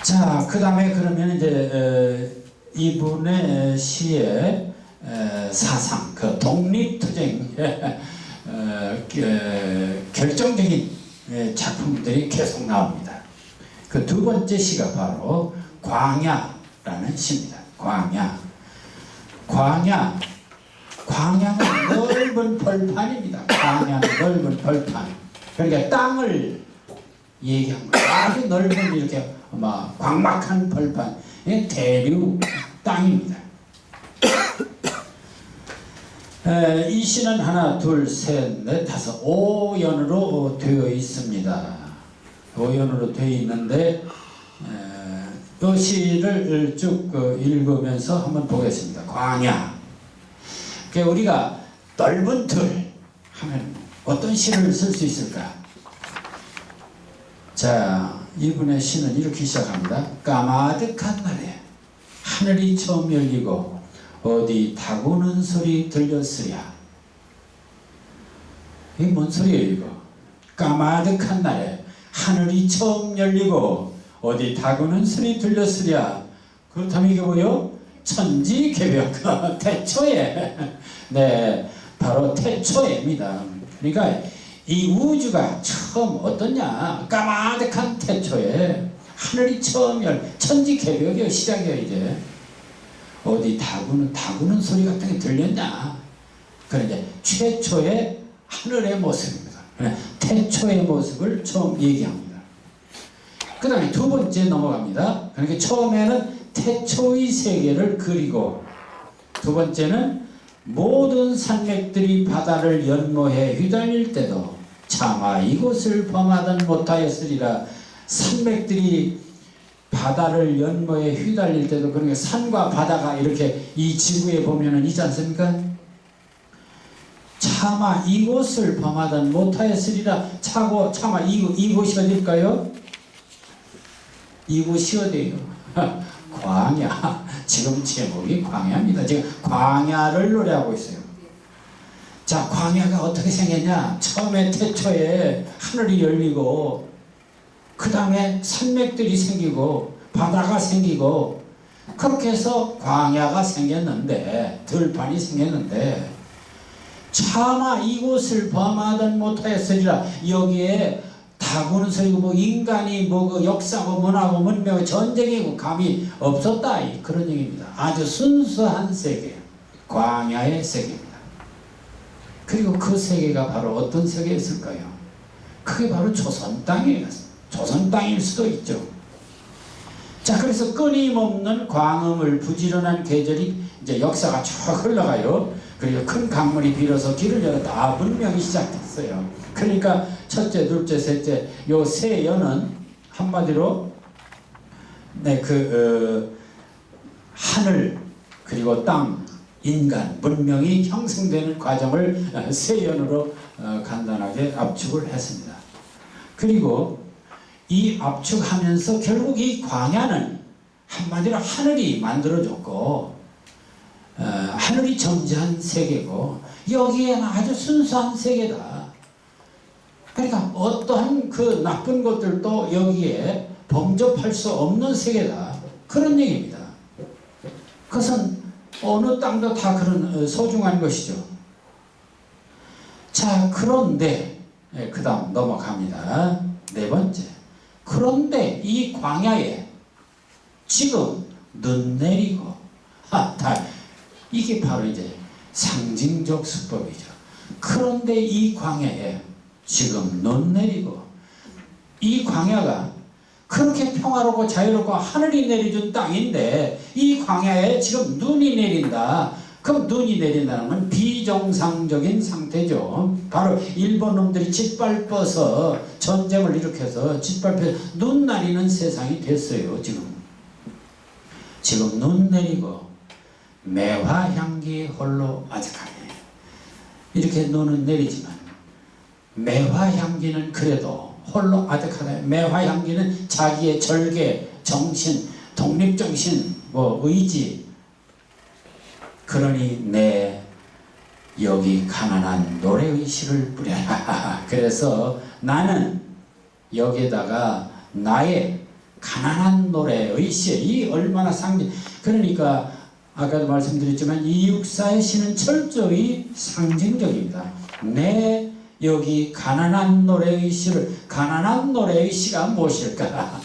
자, 그 다음에 그러면 이제 이분의 시의 사상, 그 독립투쟁 결정적인 작품들이 계속 나옵니다. 그 두 번째 시가 바로 광야라는 시입니다. 광야는 넓은 벌판입니다. 광야는 넓은 벌판. 그러니까 땅을 얘기한 거예요. 아주 넓은 이렇게 광막한 벌판, 대륙 땅입니다. 이 시는 하나, 둘, 셋, 넷, 다섯, 5연으로 되어 있습니다. 5연으로 되어 있는데 이 시를 쭉 읽으면서 한번 보겠습니다. 광야. 그러니까 우리가 넓은 틀 하면 어떤 시를 쓸 수 있을까? 자, 이분의 시는 이렇게 시작합니다. 까마득한 날에 하늘이 처음 열리고 어디 다구는 소리 들렸으랴. 이게 뭔 소리예요 이거? 까마득한 날에 하늘이 처음 열리고 어디 다구는 소리 들렸으랴. 그렇다면 이게 뭐요? 천지개벽 태초에, 네, 바로 태초에입니다. 그러니까 이 우주가 처음 어떠냐? 까마득한 태초에 하늘이 처음 천지개벽의 시작이야. 이제 어디 다구는 소리 같은 게 들렸냐? 그런 이제 최초의 하늘의 모습입니다. 태초의 모습을 처음 얘기합니다. 그 다음에 두 번째 넘어갑니다. 그러니까 처음에는 태초의 세계를 그리고, 두 번째는 모든 산맥들이 바다를 연모해 휘달릴 때도 차마 이곳을 범하든 못하였으리라. 산맥들이 바다를 연모해 휘달릴 때도, 그러니까 산과 바다가 이렇게 이 지구에 보면은 있지 않습니까? 차마 이곳을 범하든 못하였으리라. 차마 이곳이 어딜까요? 이곳이 어디예요? 광야. 지금 제목이 광야입니다. 지금 광야를 노래하고 있어요. 자, 광야가 어떻게 생겼냐? 처음에 태초에 하늘이 열리고, 그 다음에 산맥들이 생기고 바다가 생기고, 그렇게 해서 광야가 생겼는데, 들판이 생겼는데, 차마 이곳을 범하든 못하였으리라. 여기에 다구는 소리고 인간이 그 역사고 문화고 문명고 전쟁이고 감이 없었다, 그런 얘기입니다. 아주 순수한 세계, 광야의 세계입니다. 그리고 그 세계가 바로 어떤 세계였을까요? 그게 바로 조선 땅이에요. 조선 땅일 수도 있죠. 자, 그래서 끊임없는 광음을 부지런한 계절이 이제 역사가 쭉 흘러가요. 그리고 큰 강물이 빌어서 길을 열었다. 문명이 시작됐어요. 그러니까 첫째, 둘째, 셋째, 요 세 연은 한마디로 하늘, 그리고 땅, 인간, 문명이 형성되는 과정을 세 연으로 간단하게 압축을 했습니다. 그리고 이 압축하면서 결국 이 광야는 한마디로 하늘이 만들어졌고, 하늘이 점지한 세계고, 여기에는 아주 순수한 세계다. 그러니까 어떠한 그 나쁜 것들도 여기에 범접할 수 없는 세계다. 그런 얘기입니다. 그것은 어느 땅도 다 그런 소중한 것이죠. 자, 그런데 그 다음 넘어갑니다. 네 번째. 그런데 이 광야에 지금 눈 내리고, 이게 바로 이제 상징적 수법이죠. 그런데 이 광야에 지금 눈 내리고, 이 광야가 그렇게 평화롭고 자유롭고 하늘이 내려준 땅인데 이 광야에 지금 눈이 내린다. 그럼 눈이 내린다는 건 비정상적인 상태죠. 바로 일본 놈들이 짓밟아서 전쟁을 일으켜서 짓밟혀서 눈 내리는 세상이 됐어요. 지금 눈 내리고 매화향기 홀로 아득하네. 이렇게 눈은 내리지만 매화향기는 그래도 홀로 아득하다. 매화향기는 자기의 절개, 정신, 독립정신, 의지. 그러니 내 여기 가난한 노래의 시를 뿌려라. 그래서 나는 여기에다가 나의 가난한 노래의 시, 이 얼마나 상징. 그러니까 아까도 말씀드렸지만 이육사의 시는 철저히 상징적입니다. 내 여기 가난한 노래의 시를, 가난한 노래의 시가 무엇일까?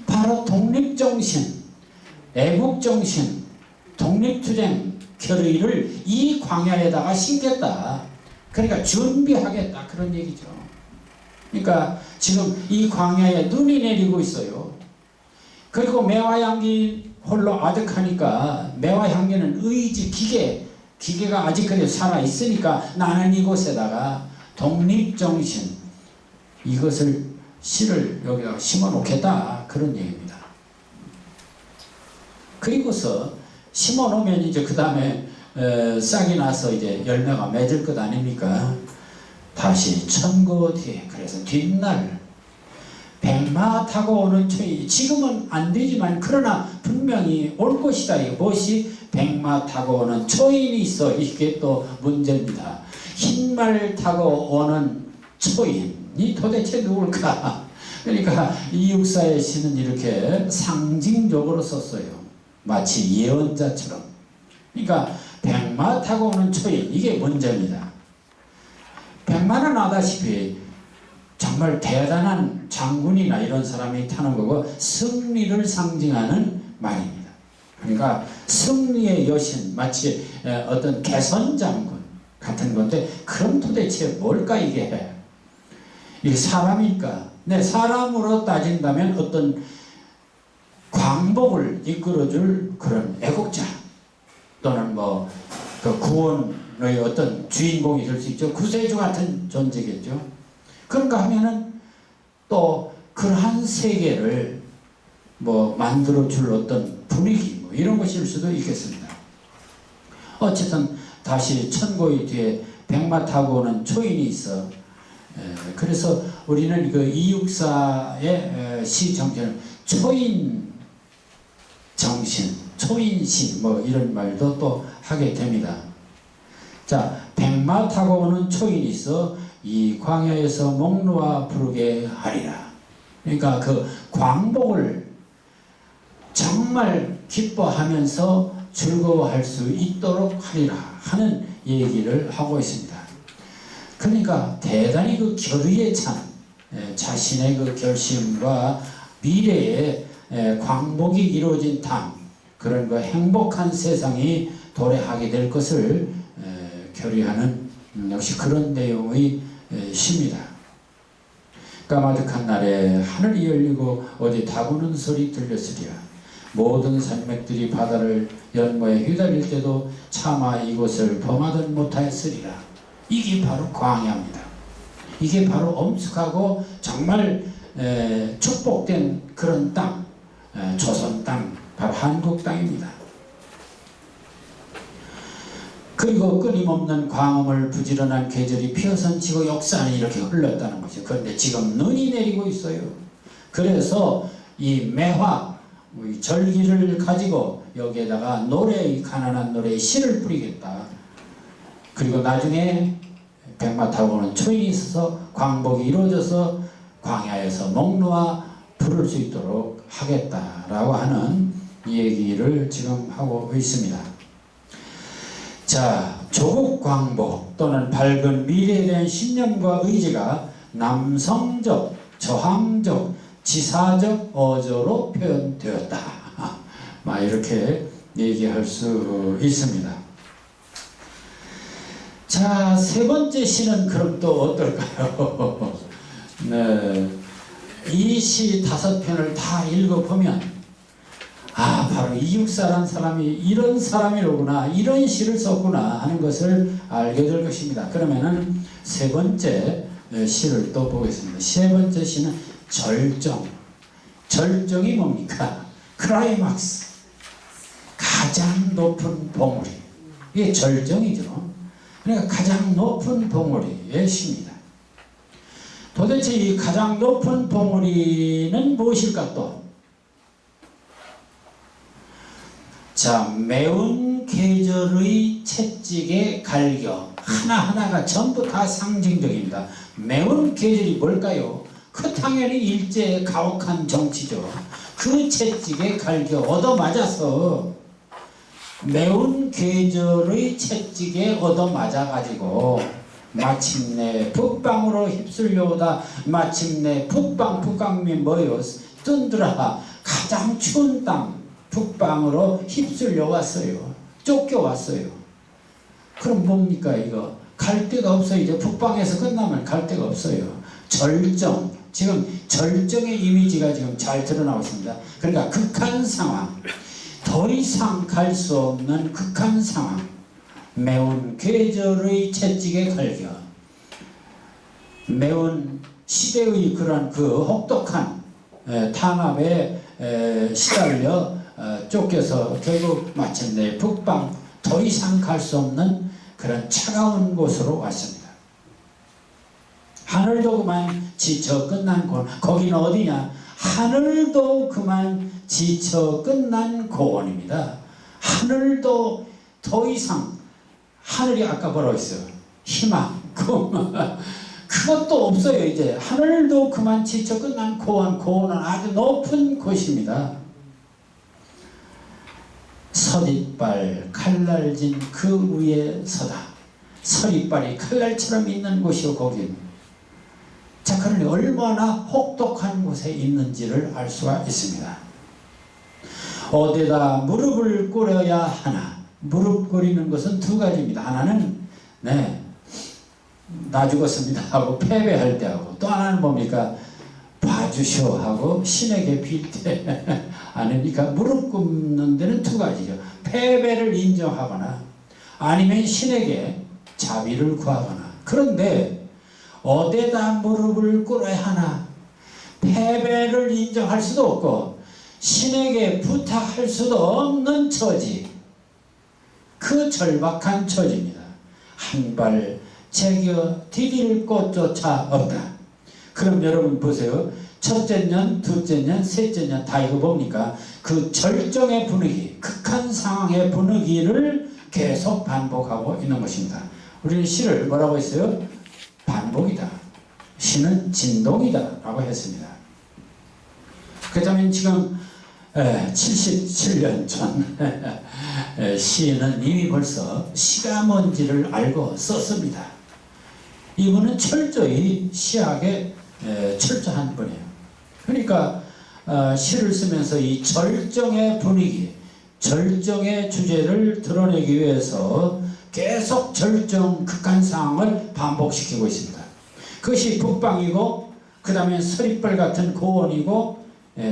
바로 독립정신, 애국정신, 독립투쟁 결의를 이 광야에다가 심겠다. 그러니까 준비하겠다, 그런 얘기죠. 그러니까 지금 이 광야에 눈이 내리고 있어요. 그리고 매화향기 홀로 아득하니까, 매화향기는 의지, 기계가 아직까지 살아있으니까 나는 이곳에다가 독립정신, 이것을 씨를 여기다가 심어 놓겠다, 그런 얘기입니다. 그리고서 심어 놓으면 이제 그 다음에 싹이 나서 이제 열매가 맺을 것 아닙니까? 다시 천거 뒤에, 그래서 뒷날 백마 타고 오는 초이, 지금은 안 되지만 그러나 분명히 올 것이다. 이게 무엇이? 백마 타고 오는 초인이 있어. 이게 또 문제입니다. 흰말 타고 오는 초인이 도대체 누굴까? 그러니까 이육사의 시는 이렇게 상징적으로 썼어요. 마치 예언자처럼. 그러니까 백마 타고 오는 초인, 이게 문제입니다. 백마는 아다시피 정말 대단한 장군이나 이런 사람이 타는 거고 승리를 상징하는 말입니다. 그러니까 승리의 여신, 마치 어떤 개선장군 같은 건데, 그럼 도대체 뭘까 이게? 이게 사람일까? 네, 사람으로 따진다면 어떤 광복을 이끌어줄 그런 애국자, 또는 뭐 그 구원의 어떤 주인공이 될 수 있죠. 구세주 같은 존재겠죠. 그런가 하면은 또 그러한 세계를 뭐 만들어줄 어떤 분위기, 뭐 이런 것일 수도 있겠습니다. 어쨌든 다시 천고의 뒤에 백마 타고 오는 초인이 있어. 그래서 우리는 그 이육사의 시 정신을 초인 정신, 초인시, 뭐 이런 말도 또 하게 됩니다. 자, 백마 타고 오는 초인이 있어 이 광야에서 목놓아 부르게 하리라. 그러니까 그 광복을 정말 기뻐하면서 즐거워할 수 있도록 하리라 하는 얘기를 하고 있습니다. 그러니까 대단히 그 결의에 찬 자신의 그 결심과 미래의 광복이 이루어진 땅, 그런 그 행복한 세상이 도래하게 될 것을 결의하는 역시 그런 내용의 시입니다. 까마득한 날에 하늘이 열리고 어디 다구는 소리 들렸으리라. 모든 산맥들이 바다를 연모에 휘달릴 때도 차마 이곳을 범하든 못하였으리라. 이게 바로 광야입니다. 이게 바로 엄숙하고 정말 축복된 그런 땅, 조선 땅, 바로 한국 땅입니다. 그리고 끊임없는 광음을 부지런한 계절이 피어선치고 역산이 이렇게 흘렀다는 것이죠. 그런데 지금 눈이 내리고 있어요. 그래서 이 매화, 이 절기를 가지고 여기에다가 노래, 가난한 노래의 씨를 뿌리겠다. 그리고 나중에 백마 타고 오는 초인이 있어서 광복이 이루어져서 광야에서 목놓아 부를 수 있도록 하겠다라고 하는 얘기를 지금 하고 있습니다. 자, 조국 광복 또는 밝은 미래에 대한 신념과 의지가 남성적, 저항적, 지사적 어조로 표현되었다. 막 이렇게 얘기할 수 있습니다. 자, 세 번째 시는 그럼 또 어떨까요? 네, 이 시 5편을 다 읽어보면 바로 이육사라는 사람이 이런 사람이로구나, 이런 시를 썼구나 하는 것을 알게 될 것입니다. 그러면은 세 번째 시를 또 보겠습니다. 세 번째 시는 절정. 절정이 뭡니까? 클라이막스. 가장 높은 봉우리. 이게 절정이죠. 그러니까 가장 높은 봉우리의 시입니다. 도대체 이 가장 높은 봉우리는 무엇일까 또? 자, 매운 계절의 채찍의 갈겨. 하나하나가 전부 다 상징적입니다. 매운 계절이 뭘까요? 그 당연히 일제의 가혹한 정치죠. 그 채찍에 갈겨 얻어맞아서 매운 계절의 채찍에 얻어맞아가지고 마침내 북방으로 휩쓸려오다 마침내 북방미 모여 뜬드라 가장 추운 땅 북방으로 휩쓸려왔어요. 쫓겨왔어요. 그럼 뭡니까 이거? 갈 데가 없어요. 이제 북방에서 끝나면 갈 데가 없어요. 절정. 지금 절정의 이미지가 지금 잘 드러나고 있습니다. 그러니까 극한 상황. 더 이상 갈 수 없는 극한 상황. 매운 계절의 채찍에 갈겨 매운 시대의 그런 그 혹독한 탄압에 시달려 쫓겨서 결국 마침내 북방 더 이상 갈 수 없는 그런 차가운 곳으로 왔습니다. 하늘도 그만 지쳐 끝난 곳. 거기는 어디냐? 하늘도 그만 지쳐 끝난 고원입니다. 하늘도 더 이상 하늘이 아까 뭐라고 했어요? 희망, 꿈. 그것도 없어요. 이제 하늘도 그만 지쳐 끝난 고원. 고원은 아주 높은 곳입니다. 서리빨 칼날진 그 위에 서다. 서리빨이 칼날처럼 있는 곳이요 거긴. 자, 그러니 얼마나 혹독한 곳에 있는지를 알 수가 있습니다. 어디다 무릎을 꿇어야 하나. 무릎 꿇이는 것은 두 가지입니다. 하나는 나 죽었습니다 하고 패배할 때 하고, 또 하나는 뭡니까? 봐주시오 하고 신에게 빌 때 아닙니까? 무릎 꿇는 데는 두 가지죠. 패배를 인정하거나 아니면 신에게 자비를 구하거나. 그런데 어디다 무릎을 꿇어야 하나? 패배를 인정할 수도 없고 신에게 부탁할 수도 없는 처지. 그 절박한 처지입니다. 한 발 제겨 디딜 곳조차 없다. 그럼 여러분 보세요. 첫째 년, 둘째 년, 셋째 년 다 이거 뭡니까? 그 절정의 분위기, 극한 상황의 분위기를 계속 반복하고 있는 것입니다. 우리는 시를 뭐라고 했어요? 반복이다. 시는 진동이다 라고 했습니다. 그렇다면 지금 77년 전 시인은 이미 벌써 시가 뭔지를 알고 썼습니다. 이분은 철저히 시학에 철저한 분이에요. 그러니까 시를 쓰면서 이 절정의 분위기, 절정의 주제를 드러내기 위해서 계속 절정 극한 상황을 반복시키고 있습니다. 그것이 북방이고, 그 다음에 서리빨 같은 고원이고,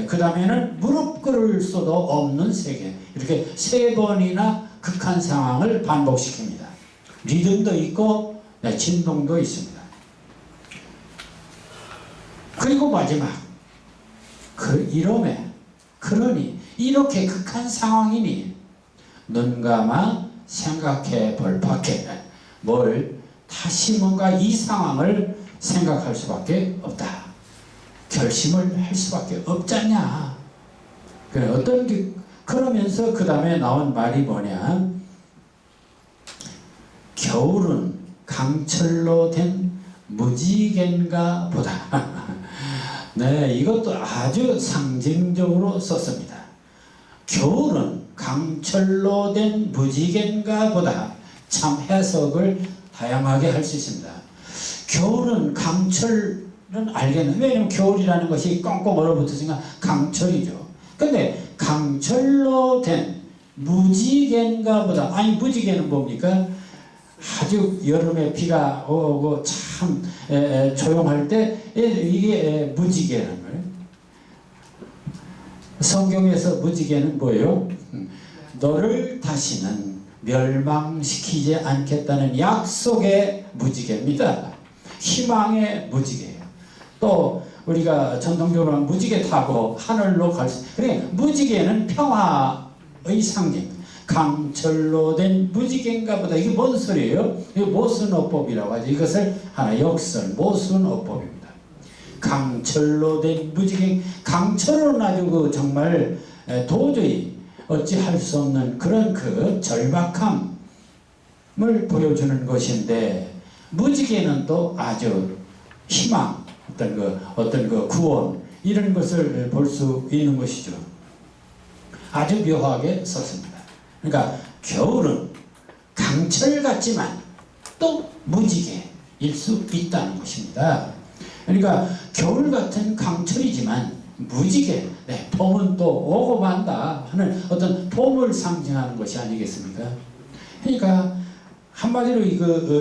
그 다음에는 무릎 꿇을 수도 없는 세계. 이렇게 세 번이나 극한 상황을 반복시킵니다. 리듬도 있고 진동도 있습니다. 그리고 마지막 이러매 그러니 이렇게 극한 상황이니 눈 감아 생각해 볼 밖에 뭘 다시 뭔가 이 상황을 생각할 수밖에 없다. 결심을 할 수밖에 없잖냐. 그래, 그러면서 그 다음에 나온 말이 뭐냐? 겨울은 강철로 된 무지갠가 보다. 네, 이것도 아주 상징적으로 썼습니다. 겨울은 강철로 된 무지갠가 보다. 참 해석을 다양하게 할 수 있습니다. 겨울은 강철 알겠네. 왜냐면 겨울이라는 것이 꽁꽁 얼어붙었으니까 강철이죠. 근데 강철로 된 무지갠가 보다. 아니, 무지개는 뭡니까? 아주 여름에 비가 오고 참 조용할 때 이게 무지개라는 거예요. 성경에서 무지개는 뭐예요? 너를 다시는 멸망시키지 않겠다는 약속의 무지개입니다. 희망의 무지개예요. 또 우리가 전통적으로 무지개 타고 하늘로 갈 수, 그래, 무지개는 평화의 상징. 강철로 된 무지개인가 보다. 이게 뭔 소리예요? 이게 모순어법이라고 하죠. 이것을 하나 역설, 모순어법입니다. 강철로 된 무지개. 강철은 아주 정말 도저히 어찌할 수 없는 그런 그 절박함을 보여주는 것인데, 무지개는 또 아주 희망, 어떤 그 구원 이런 것을 볼 수 있는 것이죠. 아주 묘하게 썼습니다. 그러니까 겨울은 강철 같지만 또 무지개일 수 있다는 것입니다. 그러니까 겨울 같은 강철이지만 무지개, 네, 봄은 또 오고 만다 하는 어떤 봄을 상징하는 것이 아니겠습니까? 그러니까 한마디로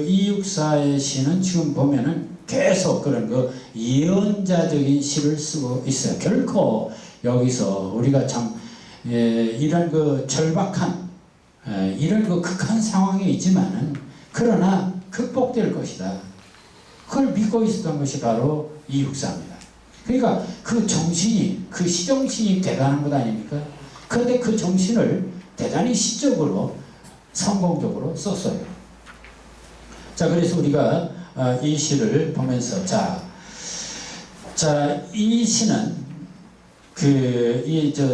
이육사의 시는 지금 보면은 계속 그런 예언자적인 시를 쓰고 있어요. 결코 여기서 우리가 참 이런 절박한 이런 극한 상황에 있지만은 그러나 극복될 것이다. 그걸 믿고 있었던 것이 바로 이육사입니다. 그러니까 그 정신이, 그 시정신이 대단한 것 아닙니까? 그런데 그 정신을 대단히 시적으로 성공적으로 썼어요. 자, 그래서 우리가 이 시를 보면서 이 시는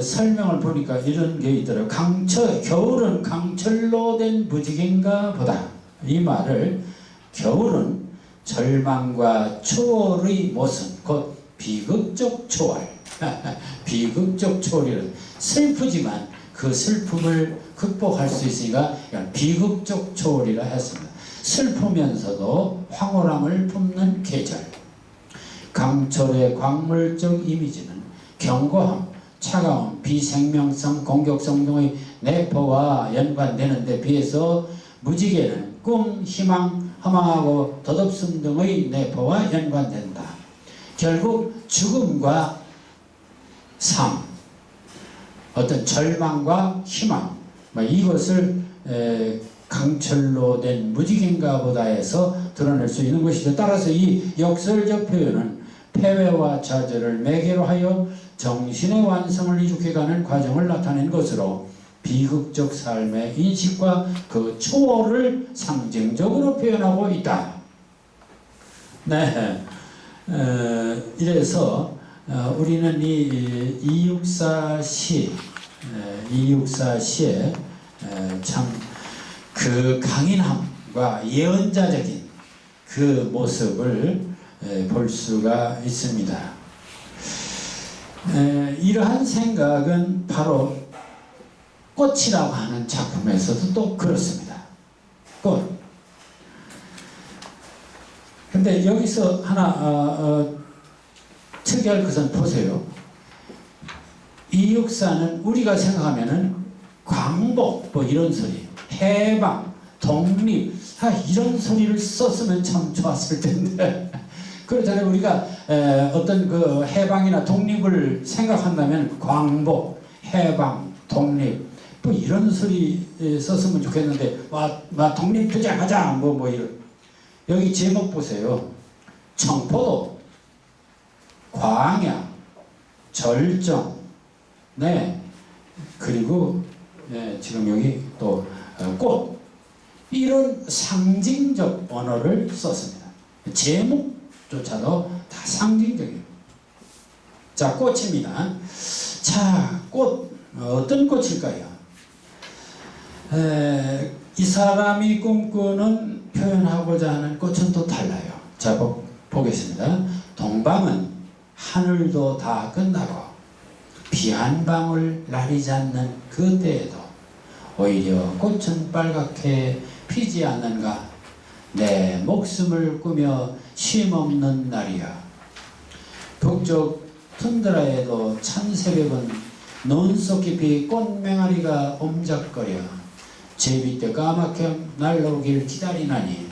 설명을 보니까 이런 게 있더라고요. 겨울은 강철로 된 무지개인가 보다. 이 말을 겨울은 절망과 초월의 모습, 곧 비극적 초월. 비극적 초월이란 슬프지만 그 슬픔을 극복할 수 있으니까 비극적 초월이라 했습니다. 슬프면서도 황홀함을 품는 계절. 강철의 광물적 이미지는 견고함, 차가움, 비생명성, 공격성 등의 내포와 연관되는 데 비해서 무지개는 꿈, 희망, 허망하고 덧없음 등의 내포와 연관된다. 결국 죽음과 삶, 어떤 절망과 희망, 이것을 강철로 된 무지개인가 보다 해서 드러낼 수 있는 것이죠. 따라서 이 역설적 표현은 패배와 좌절을 매개로 하여 정신의 완성을 이룩해가는 과정을 나타낸 것으로 비극적 삶의 인식과 그 초월을 상징적으로 표현하고 있다. 네, 이래서 우리는 이 이육사 시에 참 그 강인함과 예언자적인 그 모습을 볼 수가 있습니다. 이러한 생각은 바로 꽃이라고 하는 작품에서도 또 그렇습니다. 꽃. 근데 여기서 하나 특이할 것은 보세요. 이육사는 우리가 생각하면은 광복 뭐 이런 소리, 해방, 독립 이런 소리를 썼으면 참 좋았을 텐데 그렇잖아요. 우리가 어떤 그 해방이나 독립을 생각한다면 광복, 해방, 독립 뭐 이런 소리 썼으면 좋겠는데 와 독립투쟁하자 뭐 이런. 여기 제목 보세요. 청포도, 광야, 절정, 네, 그리고 지금 여기 또 꽃, 이런 상징적 언어를 썼습니다. 제목조차도 다 상징적이에요. 자, 꽃입니다. 자, 꽃 어떤 꽃일까요? 이 사람이 꿈꾸는 표현하고자 하는 꽃은 또 달라요. 자, 보겠습니다. 동방은 하늘도 다 끝나고 비 한 방울 나리지 않는 그때에도 오히려 꽃은 빨갛게 피지 않는가. 내 목숨을 꾸며 쉼없는 날이야. 북쪽 툰드라에도 찬 새벽은 논속 깊이 꽃맹아리가 옴작거려 제비떼 까맣게 날아오길 기다리나니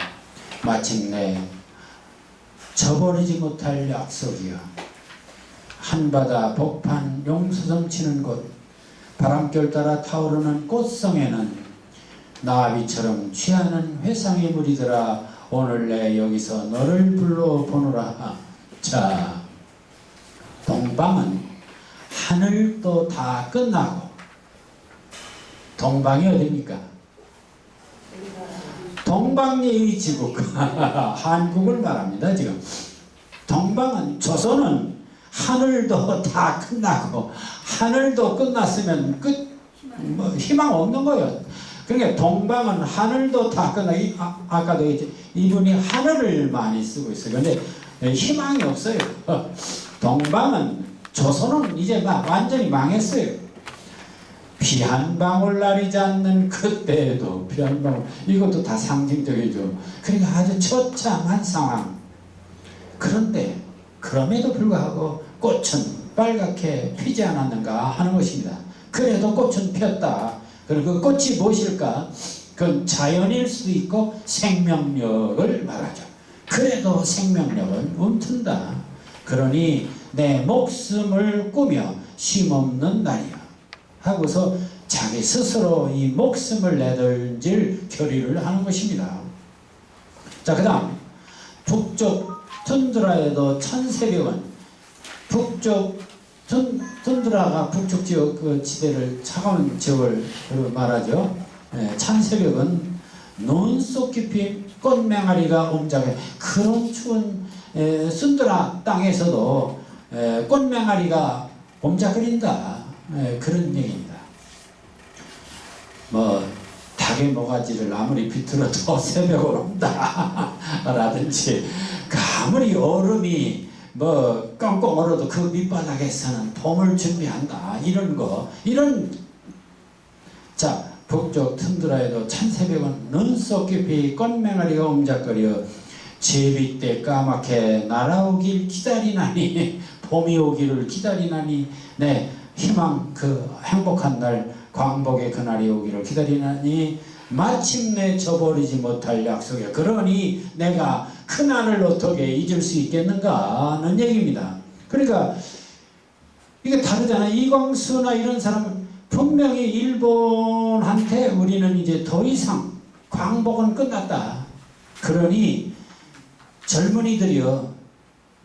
마침내 저버리지 못할 약속이야. 한바다 복판 용수섬 치는 곳 바람결 따라 타오르는 꽃성에는 나비처럼 취하는 회상의 무리들아 오늘 내 여기서 너를 불러보노라. 자, 동방은 하늘도 다 끝나고 동방이 어디입니까? 동방예의 지국 한국을 말합니다. 지금 동방은 조선은 하늘도 다 끝나고 하늘도 끝났으면 희망 없는 거예요. 그러니까 동방은 하늘도 다 끝나고 아까도 이분이 하늘을 많이 쓰고 있어요. 근데 희망이 없어요. 동방은 조선은 이제 막 완전히 망했어요. 피 한 방울 나리지 않는 그때에도 피 한 방울, 이것도 다 상징적이죠. 그러니까 아주 처참한 상황. 그런데 그럼에도 불구하고 꽃은 빨갛게 피지 않았는가 하는 것입니다. 그래도 꽃은 피었다. 그리고 그 꽃이 무엇일까? 그건 자연일 수도 있고 생명력을 말하죠. 그래도 생명력은 움튼다. 그러니 내 목숨을 꾸며 쉼없는 날이야 하고서 자기 스스로 이 목숨을 내던질 결의를 하는 것입니다. 자, 그 다음 북쪽 툰드라에도 천새벽은, 북쪽 툰드라가 북쪽 지역 그 지대를, 차가운 지역을 말하죠. 찬새벽은 눈 속 깊이 꽃맹아리가 옴작해. 그런 추운 툰드라 땅에서도 꽃맹아리가 옴작거린다. 그런 얘기입니다. 뭐 닭의 모가지를 아무리 비틀어도 새벽으로 온다 라든지, 아무리 얼음이 뭐 꽁꽁 얼어도 그 밑바닥에서는 봄을 준비한다, 이런 거, 이런. 자, 북쪽 툰드라에도 찬새벽은 눈 속 깊이 꽃맹아리가 옴작거려 제비때 까맣게 날아오길 기다리나니, 봄이 오기를 기다리나니, 네, 희망, 그 행복한 날, 광복의 그날이 오기를 기다리나니 마침내 저버리지 못할 약속이야. 그러니 내가 그날을 어떻게 잊을 수 있겠는가 하는 얘기입니다. 그러니까 이게 다르잖아. 이광수나 이런 사람은 분명히 일본한테 우리는 이제 더 이상 광복은 끝났다. 그러니 젊은이들이요,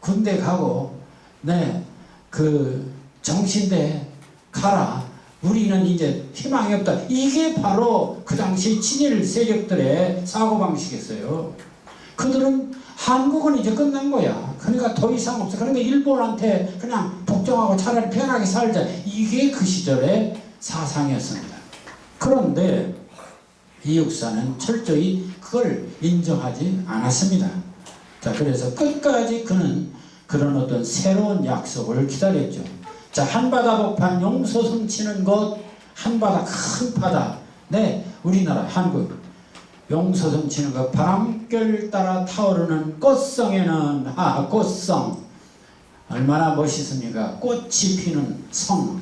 군대 가고, 네, 그 정신대 가라. 우리는 이제 희망이 없다. 이게 바로 그 당시 친일 세력들의 사고방식이었어요. 그들은 한국은 이제 끝난 거야. 그러니까 더 이상 없어. 그러니까 일본한테 그냥 복종하고 차라리 편하게 살자. 이게 그 시절의 사상이었습니다. 그런데 이육사는 철저히 그걸 인정하지 않았습니다. 자, 그래서 끝까지 그는 그런 어떤 새로운 약속을 기다렸죠. 자, 한바다 복판 용소성 치는 곳, 한바다, 큰 바다. 네, 우리나라 한국 용소성 치는 것, 바람결 따라 타오르는 꽃성에는, 꽃성 얼마나 멋있습니까? 꽃이 피는 성,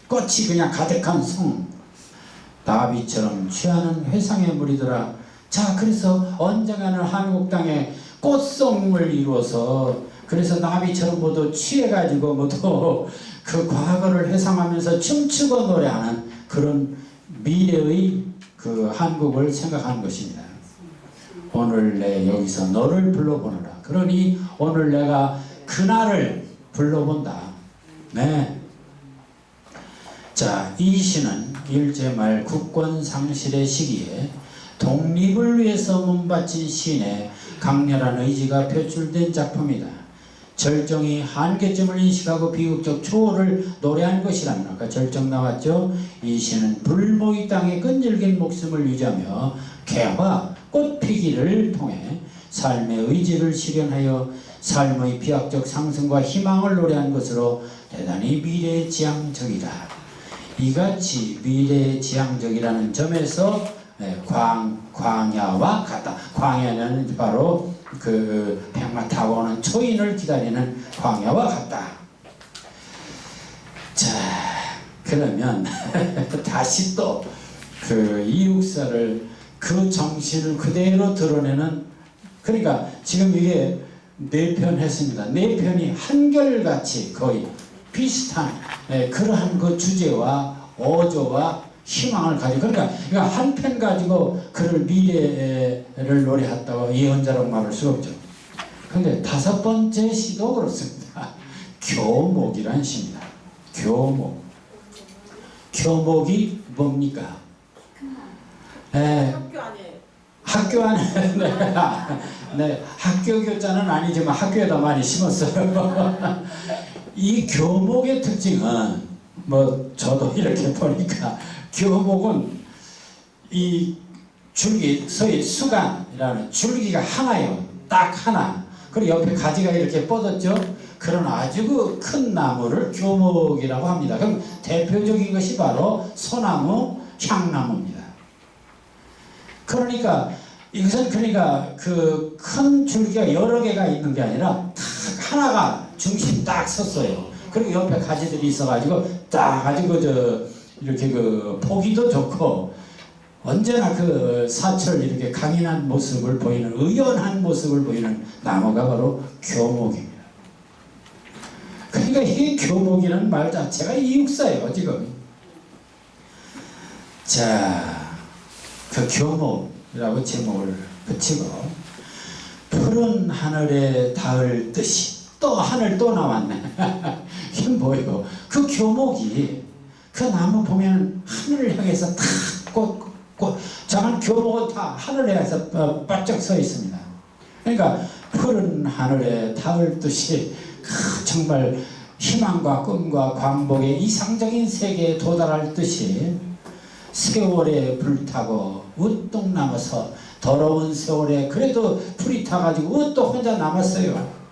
꽃이 그냥 가득한 성, 나비처럼 취하는 회상의 물이더라. 자, 그래서 언젠가는 한국 땅에 꽃성을 이루어서, 그래서 나비처럼 모두 취해가지고 모두 그 과거를 회상하면서 춤추고 노래하는 그런 미래의 그 한국을 생각하는 것입니다. 오늘 내 여기서 너를 불러보느라. 그러니 오늘 내가 그날을 불러본다. 네. 자, 이 시는 일제말 국권 상실의 시기에 독립을 위해서 몸바친 시인의 강렬한 의지가 표출된 작품이다. 절정이 한계점을 인식하고 비극적 추호를 노래한 것이라면, 아까 절정 나왔죠. 이 시는 불모의 땅에 끈질긴 목숨을 유지하며 개화, 꽃피기를 통해 삶의 의지를 실현하여 삶의 비약적 상승과 희망을 노래한 것으로 대단히 미래지향적이다. 이같이 미래지향적이라는 점에서 광야와 같다. 광야는 바로 그 백마 타고 오는 초인을 기다리는 광야와 같다. 자, 그러면 다시 또 그 이육사를, 그 정신을 그대로 드러내는, 그러니까 지금 이게 4편 했습니다. 4편이 한결같이 거의 비슷한 그러한 그 주제와 어조와 희망을 가지고, 그러니까 한 편 가지고 그를 미래를 노래했다고 예언자라고 말할 수 없죠. 근데 5번째 시도 그렇습니다. 교목이란 시입니다. 교목. 교목이 뭡니까? 학교 안에. 학교 안에. 네, 학교 교자는 아니지만 학교에다 많이 심었어요. 이 교목의 특징은, 뭐 저도 이렇게 보니까 교목은 이 줄기, 소위 수간이라는 줄기가 하나요. 딱 하나. 그리고 옆에 가지가 이렇게 뻗었죠. 그런 아주 그 큰 나무를 교목이라고 합니다. 그럼 대표적인 것이 바로 소나무, 향나무입니다. 그러니까 이것은 그 큰 줄기가 여러 개가 있는 게 아니라 딱 하나가 중심 딱 섰어요. 그리고 옆에 가지들이 있어가지고 딱 아주 이렇게 보기도 좋고 언제나 그 사철 이렇게 강인한 모습을 보이는 의연한 모습을 보이는 나무가 바로 교목입니다. 그러니까 이 교목이라는 말 자체가 이육사예요 지금. 자, 그 교목이라고 제목을 붙이고 푸른 하늘에 닿을 듯이 또 하늘 또 나왔네. 이게 뭐예요? 그 교목이 그 나무 보면 하늘을 향해서 다 작은 교목은 다 하늘에 가서 바짝 서 있습니다. 그러니까 푸른 하늘에 닿을 듯이 정말 희망과 꿈과 광복의 이상적인 세계에 도달할 듯이 세월에 불타고 우뚝 남아서 더러운 세월에 그래도 불이 타가지고 우뚝 혼자 남았어요.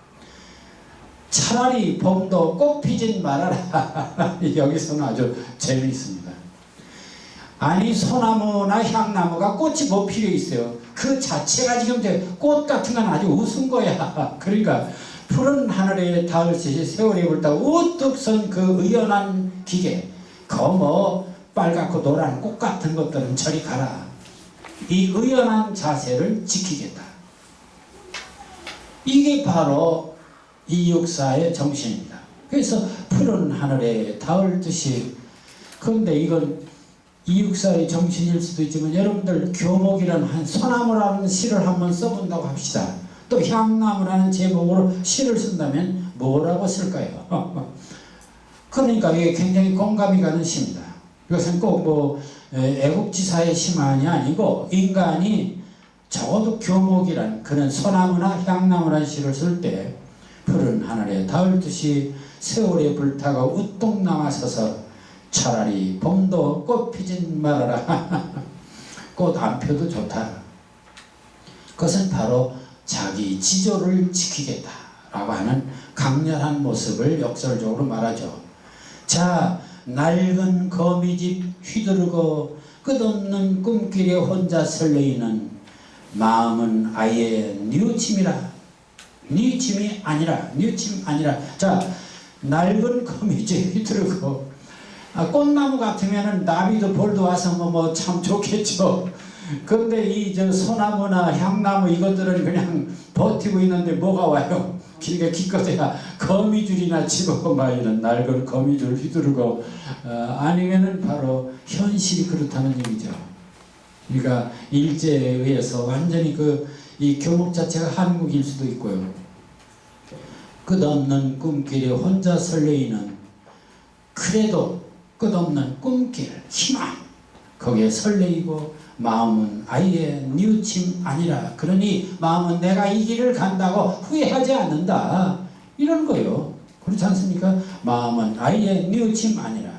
차라리 봄도 꽃 피진 말아라. 여기서는 아주 재미있습니다. 아니 소나무나 향나무가 꽃이 뭐 필요 있어요. 그 자체가 지금 꽃 같은 건 아주 우스운 거야. 그러니까 푸른 하늘에 닿을 듯이 세월이 불타고 우뚝 선 그 의연한 기계, 뭐 빨갛고 노란 꽃 같은 것들은 저리 가라. 이 의연한 자세를 지키겠다. 이게 바로 이육사의 정신입니다. 그래서 푸른 하늘에 닿을 듯이. 그런데 이건 이육사의 정신일 수도 있지만 여러분들 교목이라는 한 소나무라는 시를 한번 써본다고 합시다. 또 향나무라는 제목으로 시를 쓴다면 뭐라고 쓸까요? 그러니까 이게 굉장히 공감이 가는 시입니다. 이것은 꼭 애국지사의 시만이 아니고 인간이 적어도 교목이란 그런 소나무나 향나무라는 시를 쓸 때 푸른 하늘에 닿을 듯이 세월에 불타가 우뚝 남아서서 차라리 봄도 꽃 피진 말아라. 꽃 안 펴도 좋다. 그것은 바로 자기 지조를 지키겠다라고 하는 강렬한 모습을 역설적으로 말하죠. 자, 낡은 거미집 휘두르고 끝없는 꿈길에 혼자 설레이는 마음은 아예 뉘우침이라. 뉘우침이 아니라, 뉘우침 아니라. 자, 낡은 거미집 휘두르고 꽃나무 같으면은 나비도 벌도 와서 참 좋겠죠. 근데 이 소나무나 향나무 이것들은 그냥 버티고 있는데 뭐가 와요? 길게 기껏해야 거미줄이나 집어 막 이런 낡은 거미줄 휘두르고 아니면은 바로 현실이 그렇다는 얘기죠. 그러니까 일제에 의해서 완전히 이 교목 자체가 한국일 수도 있고요. 끝없는 꿈길에 혼자 설레이는 그래도 끝없는 꿈길, 희망 거기에 설레이고 마음은 아예 뉘우침 아니라. 그러니 마음은 내가 이 길을 간다고 후회하지 않는다 이런 거요. 그렇지 않습니까? 마음은 아예 뉘우침 아니라.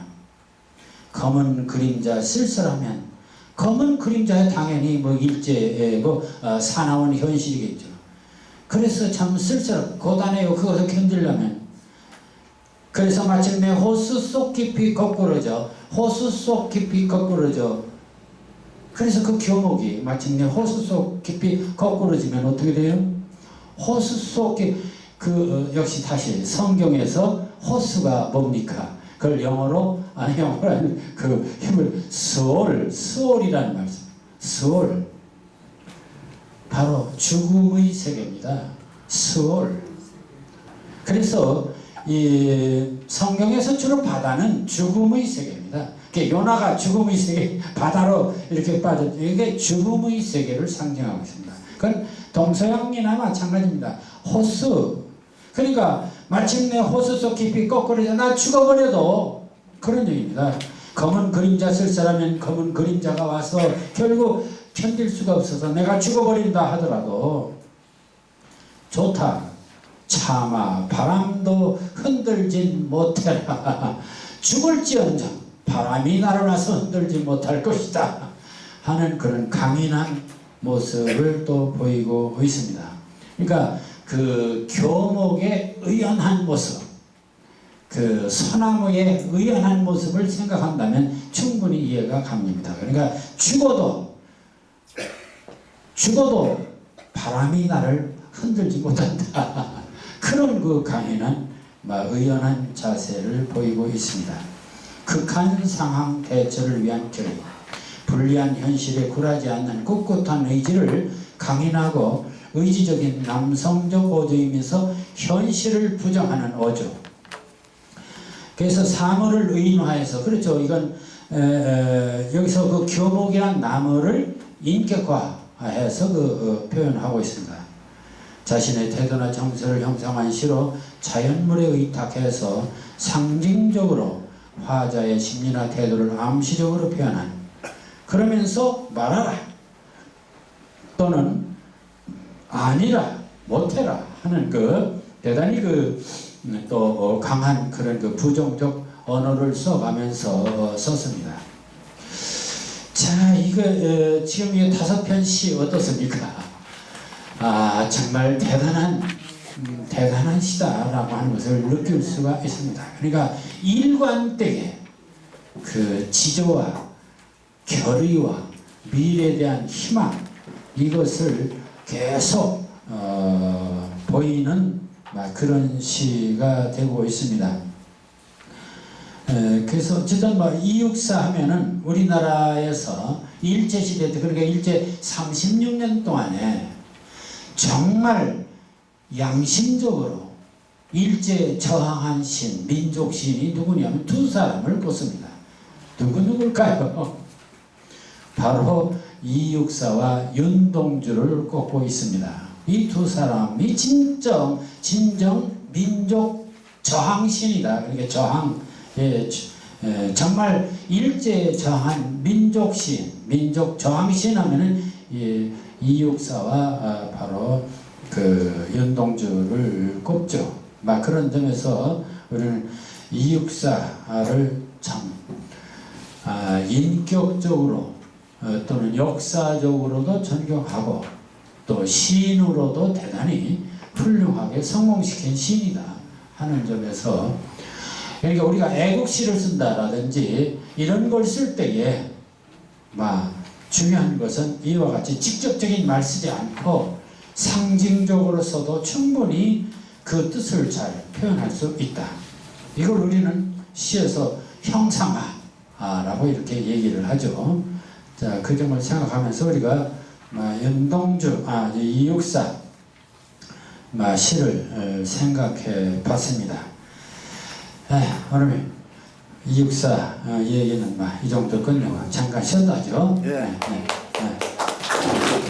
검은 그림자 쓸쓸하면 검은 그림자에 당연히 일제에 사나운 현실이겠죠. 그래서 참 고단해요. 그것을 견디려면. 그래서 마침내 호수 속 깊이 거꾸러져. 호수 속 깊이 거꾸러져. 그래서 그 교목이 마침내 호수 속 깊이 거꾸러지면 어떻게 돼요? 호수 속에 역시 다시 성경에서 호수가 뭡니까? 그걸 영어로 힘을 스올이라는 말씀. 스올. 바로 죽음의 세계입니다. 스올. 그래서 이 성경에서 주로 바다는 죽음의 세계입니다. 요나가 죽음의 세계 바다로 이렇게 빠졌죠. 이게 죽음의 세계를 상징하고 있습니다. 그건 동서양이나 마찬가지입니다. 호수. 그러니까 마침내 호수 속 깊이 거꾸로져 나 죽어버려도 그런 얘기입니다. 검은 그림자 쓸쓸하면 검은 그림자가 와서 결국 견딜 수가 없어서 내가 죽어버린다 하더라도 좋다. 차마 바람도 흔들진 못해라. 죽을지언정 바람이 나를 와서 흔들지 못할 것이다 하는 그런 강인한 모습을 또 보이고 있습니다. 그러니까 그 교목의 의연한 모습, 그 소나무의 의연한 모습을 생각한다면 충분히 이해가 갑니다. 그러니까 죽어도 바람이 나를 흔들지 못한다. 그런 그 강인한 의연한 자세를 보이고 있습니다. 극한 상황 대처를 위한 결의, 불리한 현실에 굴하지 않는 꿋꿋한 의지를 강인하고 의지적인 남성적 어조이면서 현실을 부정하는 어조. 그래서 사물을 의인화해서, 그렇죠. 이건 여기서 그 교목이란 나무를 인격화해서 표현하고 있습니다. 자신의 태도나 정서를 형성한 시로 자연물에 의탁해서 상징적으로 화자의 심리나 태도를 암시적으로 표현한, 그러면서 말하라 또는 아니라 못해라 하는 대단히 또 강한 그런 부정적 언어를 써가면서 썼습니다. 자, 이거 지금 이 5편 시 어떻습니까? 정말 대단한 시다라고 하는 것을 느낄 수가 있습니다. 그러니까 일관되게 그 지조와 결의와 미래에 대한 희망, 이것을 계속 보이는 그런 시가 되고 있습니다. 그래서 어쨌든 이육사 하면은 우리나라에서 일제시대 때, 그러니까 일제 36년 동안에 정말 양심적으로 일제에 저항한 신, 민족 시인이 누구냐면 2사람을 꼽습니다. 누굴까요? 바로 이육사와 윤동주를 꼽고 있습니다. 이 2사람이 진정 민족 저항신이다. 그러니까 저항, 정말 일제에 저항한 민족 시인, 민족 저항신 하면은 이육사와 바로 그 윤동주를 꼽죠. 그런 점에서 우리는 이육사를 참 인격적으로 또는 역사적으로도 존경하고 또 시인으로도 대단히 훌륭하게 성공시킨 시인이다 하는 점에서, 그러니까 우리가 애국시를 쓴다라든지 이런 걸 쓸 때에 중요한 것은 이와 같이 직접적인 말 쓰지 않고 상징적으로 써도 충분히 그 뜻을 잘 표현할 수 있다. 이걸 우리는 시에서 형상화라고 이렇게 얘기를 하죠. 자, 그 점을 생각하면서 우리가 윤동주, 이육사 시를 생각해 봤습니다. 오늘 이육사 얘기는 이 정도 끝내고 잠깐 쉬었다죠. 예.